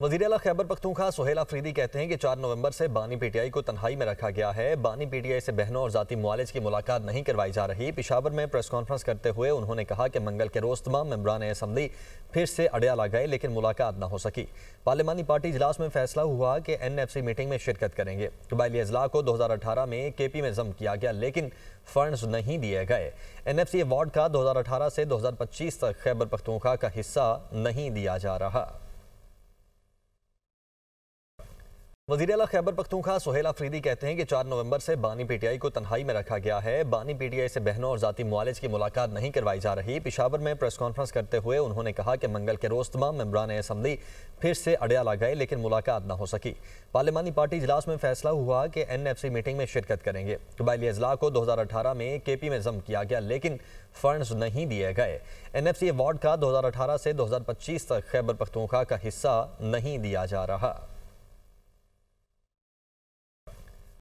वज़ीर आला खैबर पख्तूनख्वा सुहेल अफरीदी कहते हैं कि 4 नवंबर से बानी पीटीआई को तन्हाई में रखा गया है। बानी पीटीआई से बहनों और जाती मुआलिज की मुलाकात नहीं करवाई जा रही। पेशावर में प्रेस कॉन्फ्रेंस करते हुए उन्होंने कहा कि मंगल के रोज़ तमाम मेंबरान असम्बली फिर से अडयाला गए लेकिन मुलाकात न हो सकी। पार्लिमानी पार्टी इजलास में फैसला हुआ कि NFC मीटिंग में शिरकत करेंगे। कबायली अजला को 2018 में KP में जम किया गया लेकिन फंड्स नहीं दिए गए। NFC अवार्ड का 2018 से 2025 तक खैबर पख्तूनख्वा का हिस्सा नहीं दिया जा रहा। वज़ीर आला खैबर पख्तूनख्वा सुहेल अफरीदी कहते हैं कि 4 नवंबर से बानी पीटीआई को तन्हाई में रखा गया है। बानी पीटीआई से बहनों और जाती मुआलिज की मुलाकात नहीं करवाई जा रही। पेशावर में प्रेस कॉन्फ्रेंस करते हुए उन्होंने कहा कि मंगल के रोज़ तमाम मेंबरान असम्बली फिर से अडयाला गए लेकिन मुलाकात न हो सकी। पार्लिमानी पार्टी इजलास में फैसला हुआ कि NFC मीटिंग में शिरकत करेंगे। कबायली अजला को 2018 में KP में जम किया गया लेकिन फंड्स नहीं दिए गए। NFC अवार्ड का 2018 से 2025 तक खैबर पख्तूनख्वा का हिस्सा नहीं दिया जा रहा।